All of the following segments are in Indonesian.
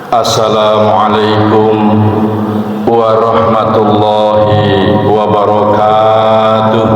Assalamualaikum warahmatullahi wabarakatuh.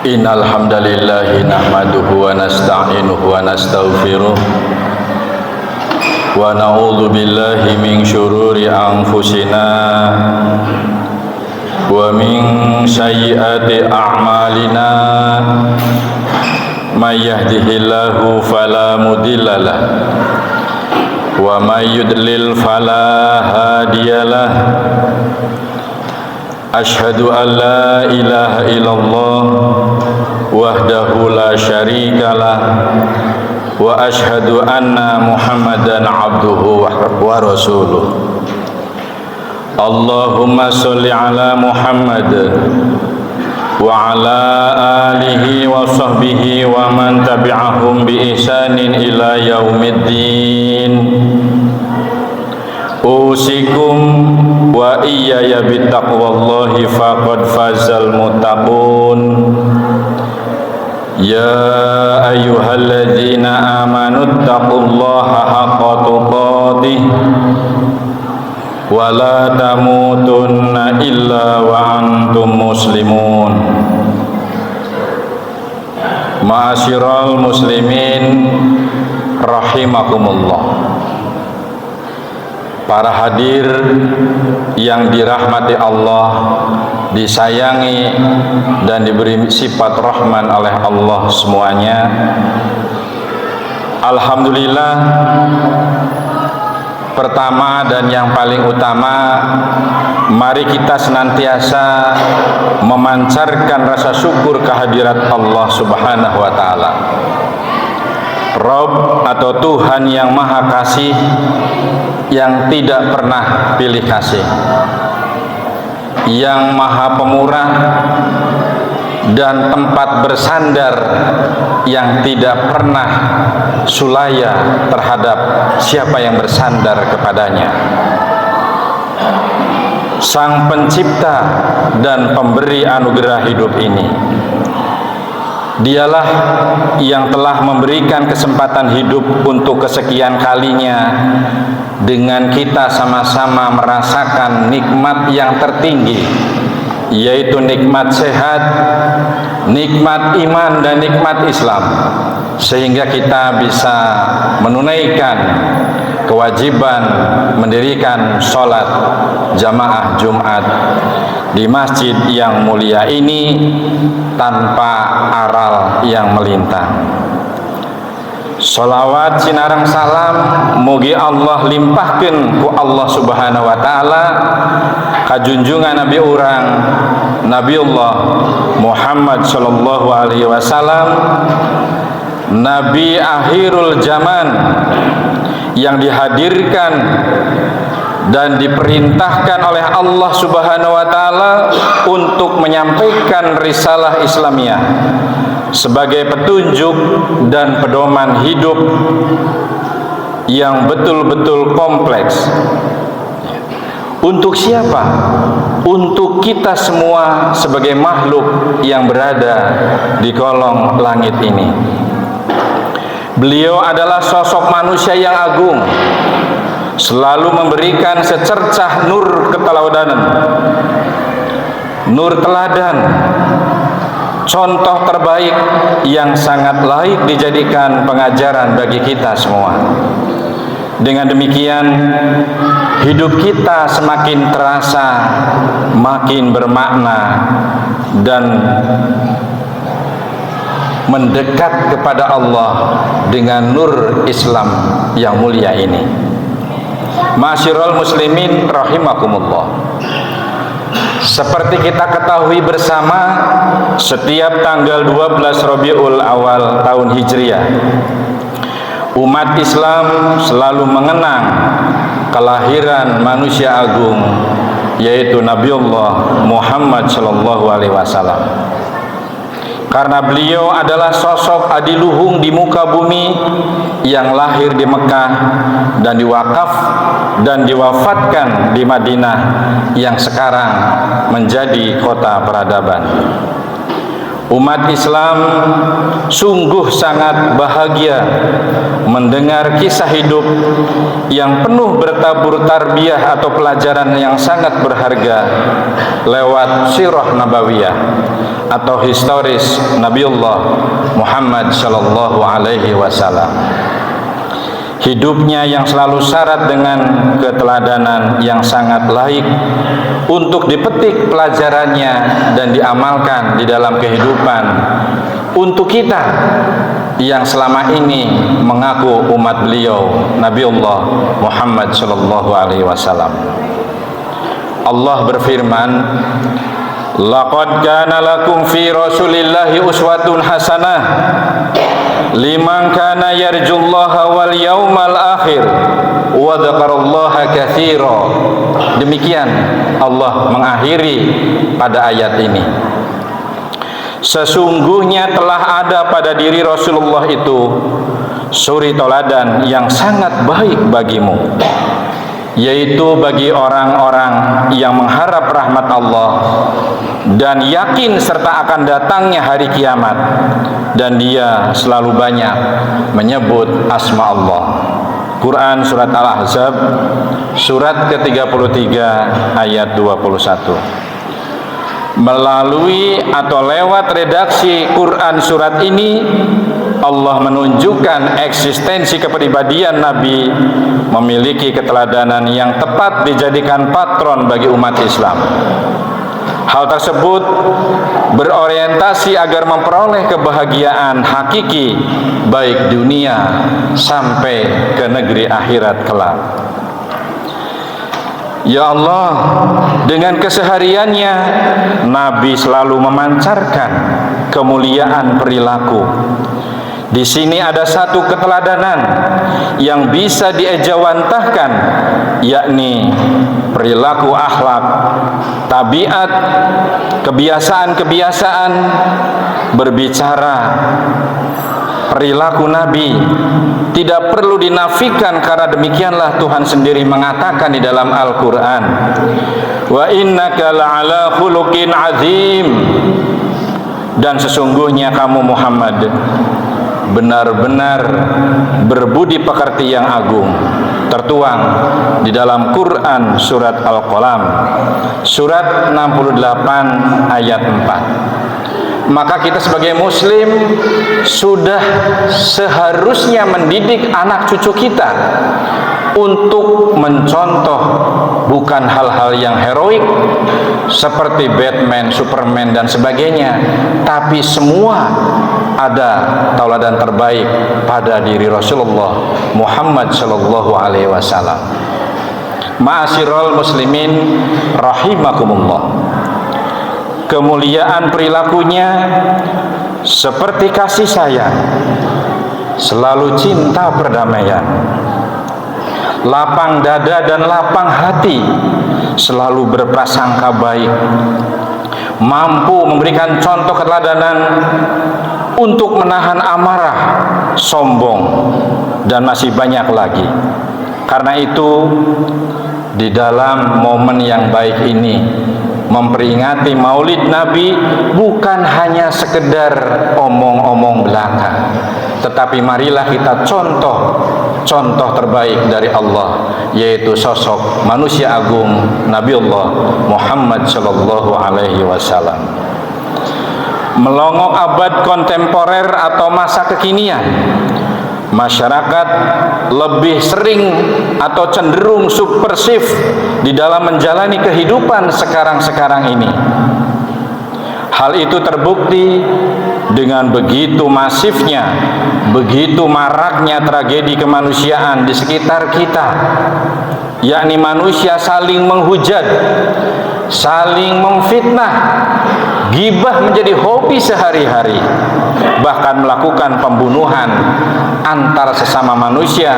Innal hamdalillah nahmaduhu wa nasta'inuhu wa nastaghfiruh wa na'udzu billahi min syururi anfusina wa min sayyiati a'malina may yahdihillahu fala mudhillalah wa may yudlil fala hadiyalah. Ashhadu an la ilaha illallah wahdahu la syarikalah wa ashhadu anna Muhammadan abduhu wa rasuluh. Allahumma sholli ala Muhammad wa ala alihi wa sahbihi wa man tabi'ahum bi ihsanin ila yaumiddin. Usikum wa iyaya bittaqwallahi faqad fazal muttaqun. Ya ayyuhalladzina amanu taqullaha haqqa tuqatih wa la tamutunna illa wa antum muslimun. Ma'asyiral muslimin rahimakumullah. Para hadir yang dirahmati Allah, disayangi dan diberi sifat rahman oleh Allah semuanya. Alhamdulillah, pertama dan yang paling utama, mari kita senantiasa memancarkan rasa syukur kehadirat Allah Subhanahu wa taala. Rabb atau Tuhan yang Maha Kasih, yang tidak pernah pilih kasih, yang Maha Pemurah dan tempat bersandar yang tidak pernah sulaya terhadap siapa yang bersandar kepadanya. Sang Pencipta dan Pemberi anugerah hidup ini. Dialah yang telah memberikan kesempatan hidup untuk kesekian kalinya dengan kita sama-sama merasakan nikmat yang tertinggi, yaitu nikmat sehat, nikmat iman, dan nikmat Islam, sehingga kita bisa menunaikan kewajiban mendirikan sholat jamaah Jumat di masjid yang mulia ini tanpa aral yang melintang. Sholawat sinarang salam mugi Allah limpahkeun ku Allah Subhanahu wa taala ka junjungan Nabi urang Nabiullah Muhammad sallallahu alaihi wasallam, Nabi akhirul zaman, yang dihadirkan dan diperintahkan oleh Allah Subhanahu wa taala untuk menyampaikan risalah Islamiyah sebagai petunjuk dan pedoman hidup yang betul-betul kompleks. Untuk siapa? Untuk kita semua sebagai makhluk yang berada di kolong langit ini. Beliau adalah sosok manusia yang agung, selalu memberikan secercah nur keteladanan, nur teladan, contoh terbaik yang sangat layak dijadikan pengajaran bagi kita semua. Dengan demikian, hidup kita semakin terasa, makin bermakna, dan mendekat kepada Allah dengan nur Islam yang mulia ini. Ma'asyiral muslimin rahimakumullah. Seperti kita ketahui bersama, setiap tanggal 12 Rabiul Awal tahun Hijriah, umat Islam selalu mengenang kelahiran manusia agung, yaitu Nabiullah Muhammad sallallahu alaihi wasallam. Karena beliau adalah sosok adiluhung di muka bumi yang lahir di Mekah dan diwakaf dan diwafatkan di Madinah yang sekarang menjadi kota peradaban. Umat Islam sungguh sangat bahagia mendengar kisah hidup yang penuh bertabur tarbiyah atau pelajaran yang sangat berharga lewat sirah nabawiyah atau historis Nabiullah Muhammad sallallahu alaihi wasallam. Hidupnya yang selalu syarat dengan keteladanan yang sangat laik untuk dipetik pelajarannya dan diamalkan di dalam kehidupan untuk kita yang selama ini mengaku umat beliau Nabiullah Muhammad sallallahu alaihi wasallam. Allah berfirman, laqad kana lakum fi rasulillahi uswatun hasanah liman kana yarjullaha wal yaumal akhir wa dzakarallaha katsira. Demikian Allah mengakhiri pada ayat ini. Sesungguhnya telah ada pada diri Rasulullah itu suri teladan yang sangat baik bagimu, yaitu bagi orang-orang yang mengharap rahmat Allah dan yakin serta akan datangnya hari kiamat, dan dia selalu banyak menyebut asma Allah. Quran surat Al-Ahzab surat ke-33 ayat 21. Melalui atau lewat redaksi Quran surat ini, Allah menunjukkan eksistensi kepribadian Nabi memiliki keteladanan yang tepat dijadikan patron bagi umat Islam. Hal tersebut berorientasi agar memperoleh kebahagiaan hakiki baik dunia sampai ke negeri akhirat kelak. Ya Allah, dengan kesehariannya Nabi selalu memancarkan kemuliaan perilaku. Di sini ada satu keteladanan yang bisa diejawantahkan, yakni perilaku akhlak, tabiat, kebiasaan-kebiasaan berbicara, perilaku Nabi tidak perlu dinafikan, karena demikianlah Tuhan sendiri mengatakan di dalam Al-Quran, wa innaka la'ala khuluqin azim, dan sesungguhnya kamu Muhammad benar-benar berbudi pekerti yang agung. Tertuang di dalam Quran surat Al-Qalam surat 68 ayat 4. Maka kita sebagai muslim sudah seharusnya mendidik anak cucu kita untuk mencontoh bukan hal-hal yang heroik seperti Batman, Superman dan sebagainya, tapi semua ada tauladan terbaik pada diri Rasulullah Muhammad sallallahu alaihi wasallam. Ma'asyiral muslimin rahimakumullah, kemuliaan perilakunya seperti kasih sayang, selalu cinta perdamaian, lapang dada dan lapang hati, selalu berprasangka baik, mampu memberikan contoh keteladanan untuk menahan amarah, sombong, dan masih banyak lagi. Karena itu, di dalam momen yang baik ini, memperingati Maulid Nabi bukan hanya sekedar omong-omong belaka, tetapi marilah kita contoh terbaik dari Allah, yaitu sosok manusia agung Nabiullah Muhammad sallallahu alaihi wasallam. Melongok abad kontemporer atau masa kekinian, masyarakat lebih sering atau cenderung subversif di dalam menjalani kehidupan sekarang ini. Hal itu terbukti dengan begitu masifnya, begitu maraknya tragedi kemanusiaan di sekitar kita, yakni manusia saling menghujat, saling memfitnah, ghibah menjadi hobi sehari-hari, bahkan melakukan pembunuhan antar sesama manusia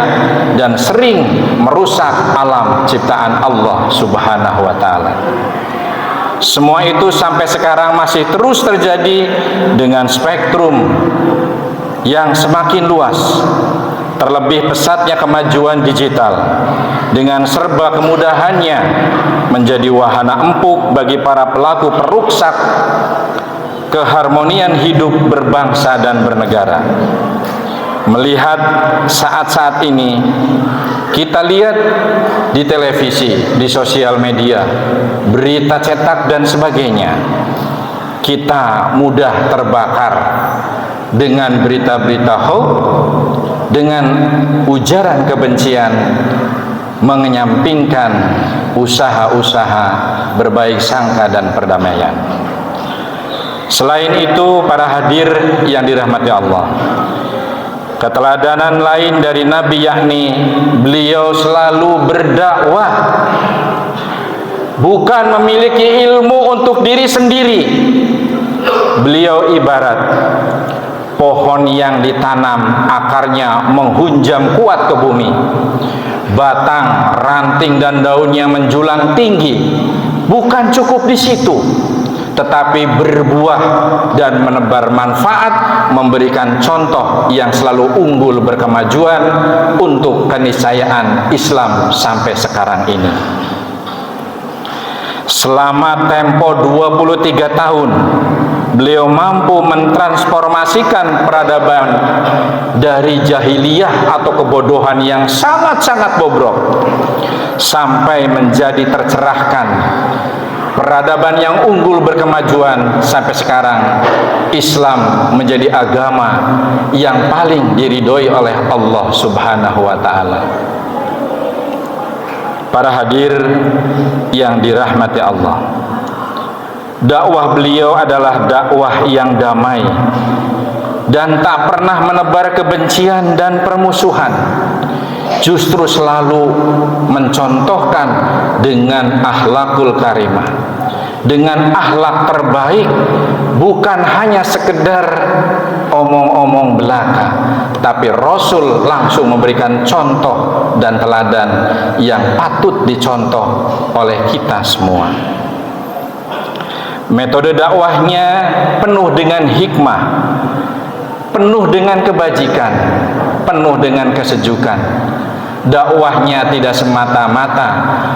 dan sering merusak alam ciptaan Allah Subhanahu wa taala. Semua itu sampai sekarang masih terus terjadi dengan spektrum yang semakin luas. Terlebih pesatnya kemajuan digital dengan serba kemudahannya menjadi wahana empuk bagi para pelaku peruksak keharmonian hidup berbangsa dan bernegara. Melihat saat-saat ini, kita lihat di televisi, di sosial media, berita cetak dan sebagainya, kita mudah terbakar dengan berita-berita hoax, dengan ujaran kebencian, menyampingkan usaha-usaha berbaik sangka dan perdamaian. Selain itu, para hadir yang dirahmati Allah, keteladanan lain dari Nabi yakni beliau selalu berdakwah, bukan memiliki ilmu untuk diri sendiri. Beliau ibarat pohon yang ditanam, akarnya menghunjam kuat ke bumi, batang, ranting dan daunnya menjulang tinggi. Bukan cukup di situ, tetapi berbuah dan menebar manfaat, memberikan contoh yang selalu unggul berkemajuan untuk keniscayaan Islam sampai sekarang ini. Selama tempo 23 tahun, beliau mampu mentransformasikan peradaban dari jahiliyah atau kebodohan yang sangat-sangat bobrok sampai menjadi tercerahkan peradaban yang unggul berkemajuan. Sampai sekarang Islam menjadi agama yang paling diridhoi oleh Allah Subhanahu wa taala. Para hadir yang dirahmati Allah, dakwah beliau adalah dakwah yang damai dan tak pernah menebar kebencian dan permusuhan. Justru selalu mencontohkan dengan akhlakul karimah, dengan akhlak terbaik, bukan hanya sekedar omong-omong belaka, tapi Rasul langsung memberikan contoh dan teladan yang patut dicontoh oleh kita semua. Metode dakwahnya penuh dengan hikmah, penuh dengan kebajikan, penuh dengan kesejukan. Dakwahnya tidak semata-mata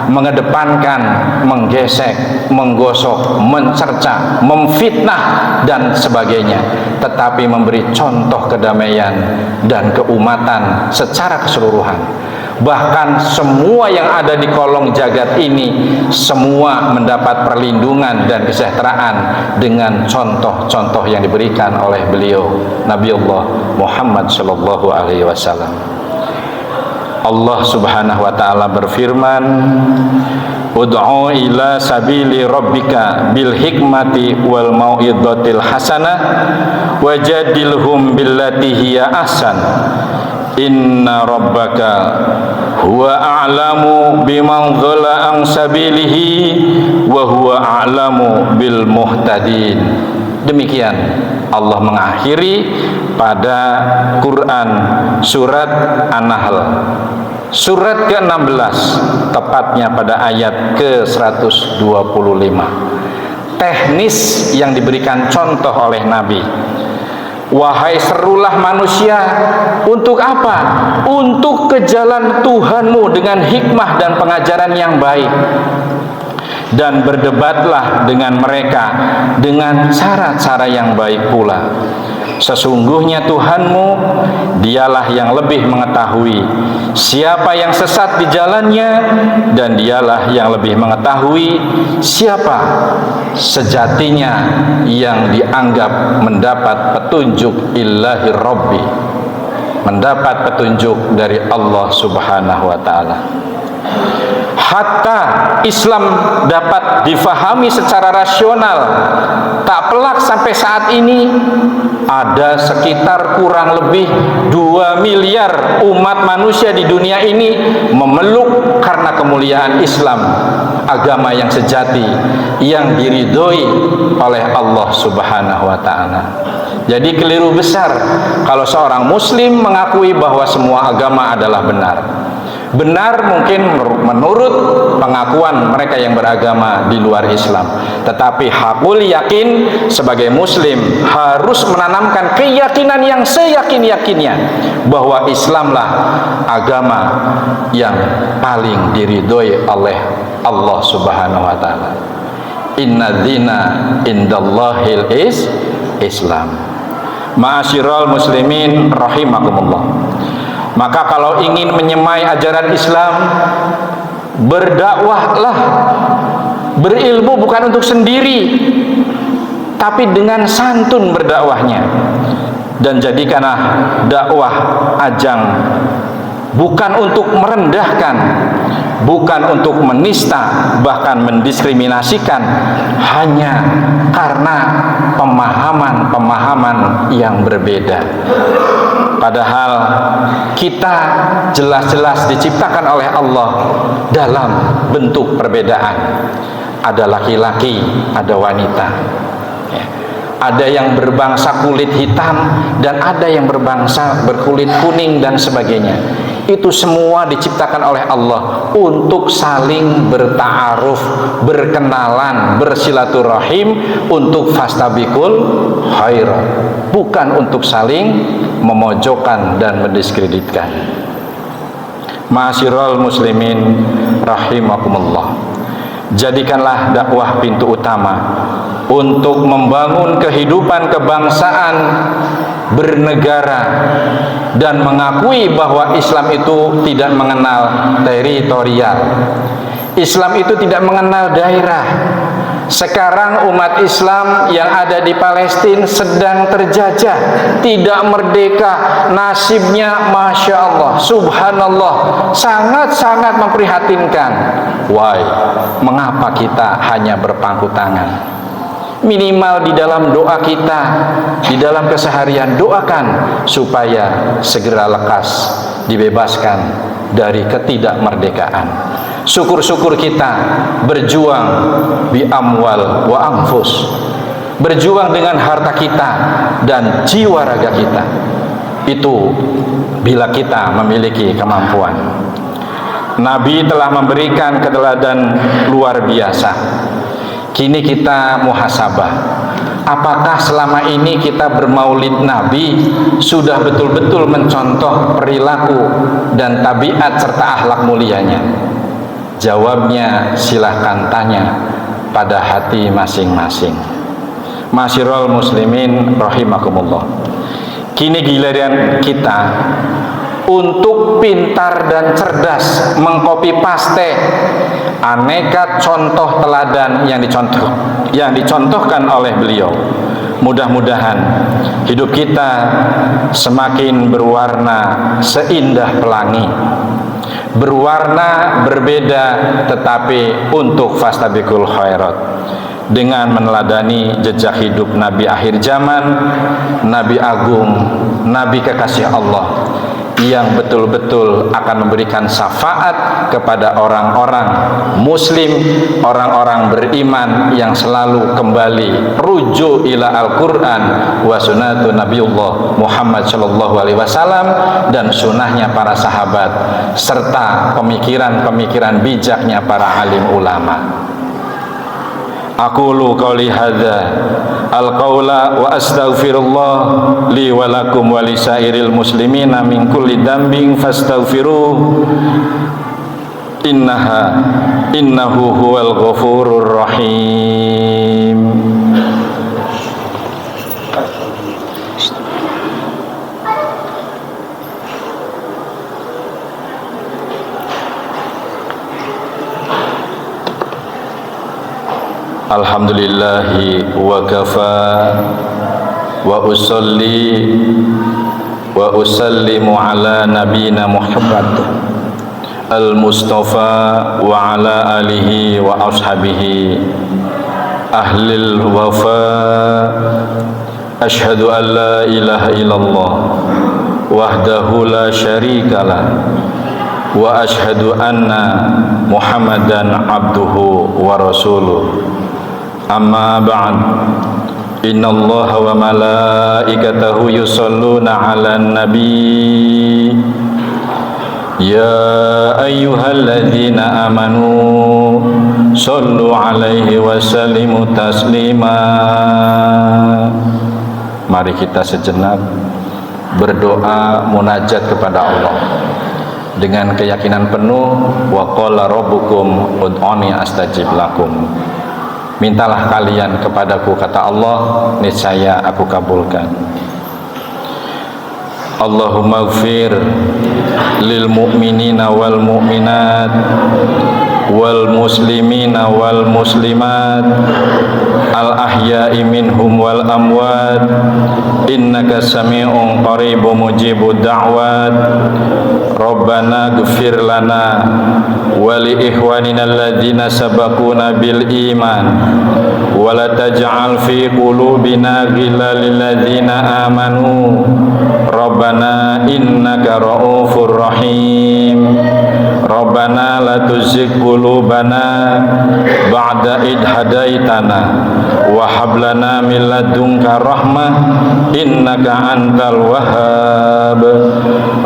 mengedepankan, menggesek, menggosok, mencerca, memfitnah dan sebagainya, tetapi memberi contoh kedamaian dan keumatan secara keseluruhan. Bahkan semua yang ada di kolong jagat ini semua mendapat perlindungan dan kesejahteraan dengan contoh-contoh yang diberikan oleh beliau Nabiullah Muhammad sallallahu alaihi wasallam. Allah Subhanahu wa taala berfirman, "Ud'u ila sabili rabbika bil hikmati wal mau'izatil hasanah wajadilhum billati hiya ahsan. Inna rabbaka huwa a'lamu biman dhalla an sabilihi wa huwa a'lamu bil muhtadin." Demikian Allah mengakhiri pada Quran surat An-Nahl surat ke-16, tepatnya pada ayat ke-125. Teknis yang diberikan contoh oleh Nabi. Wahai serulah manusia, untuk apa? Untuk ke jalan Tuhanmu dengan hikmah dan pengajaran yang baik. Dan berdebatlah dengan mereka dengan cara-cara yang baik pula. Sesungguhnya Tuhanmu, dialah yang lebih mengetahui siapa yang sesat di jalannya, dan dialah yang lebih mengetahui siapa sejatinya yang dianggap mendapat petunjuk Ilahi Rabbi, mendapat petunjuk dari Allah Subhanahu wa ta'ala. Hatta Islam dapat difahami secara rasional, tak pelak sampai saat ini ada sekitar kurang lebih 2 miliar umat manusia di dunia ini memeluk karena kemuliaan Islam, agama yang sejati yang diridhoi oleh Allah Subhanahu wa ta'ala. Jadi keliru besar kalau seorang muslim mengakui bahwa semua agama adalah benar. Benar mungkin menurut pengakuan mereka yang beragama di luar Islam, tetapi hakul yakin sebagai muslim harus menanamkan keyakinan yang seyakin-yakinnya bahwa Islamlah agama yang paling diridhoi oleh Allah Subhanahu wa ta'ala. Inna dzina indallahil Islam. Ma'asyiral muslimin rahimakumullah. Maka kalau ingin menyemai ajaran Islam, berdakwahlah. Berilmu bukan untuk sendiri, tapi dengan santun berdakwahnya. Dan jadikanlah dakwah ajang bukan untuk merendahkan, bukan untuk menista, bahkan mendiskriminasikan, hanya karena pemahaman-pemahaman yang berbeda. Padahal kita jelas-jelas diciptakan oleh Allah dalam bentuk perbedaan. Ada laki-laki, ada wanita. Ada yang berbangsa kulit hitam dan ada yang berbangsa berkulit kuning dan sebagainya. Itu semua diciptakan oleh Allah untuk saling berta'aruf, berkenalan, bersilaturahim, untuk fastabikul khairat, bukan untuk saling memojokkan dan mendiskreditkan. Ma'asyiral muslimin rahimakumullah. Jadikanlah dakwah pintu utama untuk membangun kehidupan kebangsaan, bernegara, dan mengakui bahwa Islam itu tidak mengenal teritorial. Islam itu tidak mengenal daerah. Sekarang umat Islam yang ada di Palestina sedang terjajah, tidak merdeka. Nasibnya Masya Allah, Subhanallah, sangat-sangat memprihatinkan. Why? Mengapa kita hanya berpangku tangan? Minimal di dalam doa kita, di dalam keseharian, doakan supaya segera lekas dibebaskan dari ketidakmerdekaan. Syukur-syukur kita berjuang bi amwal wa anfus, berjuang dengan harta kita dan jiwa raga kita. Itu bila kita memiliki kemampuan. Nabi telah memberikan keteladanan luar biasa. Kini kita muhasabah. Apakah selama ini kita bermaulid Nabi sudah betul-betul mencontoh perilaku dan tabiat serta akhlak mulianya? Jawabnya silahkan tanya pada hati masing-masing. Masyarul muslimin rahimakumullah. Kini giliran kita untuk pintar dan cerdas mengcopy paste aneka contoh teladan yang dicontohkan oleh beliau. Mudah-mudahan hidup kita semakin berwarna seindah pelangi, berwarna berbeda tetapi untuk fastabiqul khairat, dengan meneladani jejak hidup Nabi akhir zaman, Nabi agung, Nabi kekasih Allah, yang betul-betul akan memberikan syafaat kepada orang-orang muslim, orang-orang beriman yang selalu kembali rujuk ila Al-Quran wa sunnatu Nabiullah Muhammad sallallahu alaihi wasallam dan sunnahnya para sahabat serta pemikiran-pemikiran bijaknya para alim ulama. Aqulu qawli hadza al-qawla wa astaghfirullah li wa lakum wa li sairil muslimina min kulli dambin fastaghfiruh innahu huwal ghafurur rahim. Alhamdulillahi wa kafa wa usalli wa usallimu ala nabina Muhammad al-Mustafa wa ala alihi wa ashabihi ahlil wafa. Ashhadu an la ilaha illallah wahdahu la syarikalah wa ashhadu anna Muhammadan abduhu wa rasuluh. Amma ba'd, innallaha wa malaikatahu yusalluna 'alan nabi ya ayyuhalladzina amanu sallu 'alaihi wa sallimu taslima. Mari kita sejenak berdoa munajat kepada Allah dengan keyakinan penuh, wa qala rabbukum ud'uni astajib lakum. Mintalah kalian kepadaku, kata Allah, niscaya aku kabulkan. Allahumma ighfir lil mu'minina wal mu'minat wal muslimina wal muslimat al ahya'i minhum wal amwat innaka sami'un qaribun mujibud da'wat. Rabbana ighfir lana wa li ikhwanina alladzina sabaquna bil iman wa la taj'al fi qulubina ghillan lil ladzina amanu Rabbana innaka ra'ufur rahim. Rabbana la tuzigh qulubana ba'da id hadaitana wa hab lana min ladunka rahmah innaka antal wahhab.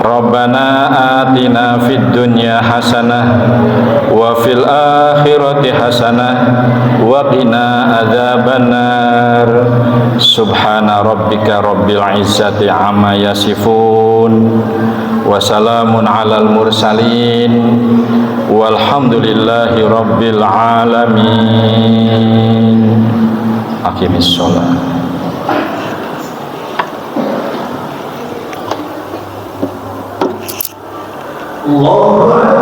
Rabbana atina fid dunya hasanah wa fil akhirati hasanah wa qina adzabannar. Subhana rabbika rabbil izzati amma yasifun wa salamun alal mursalin walhamdulillahi rabbil alamin. Aqimis sholat. Allah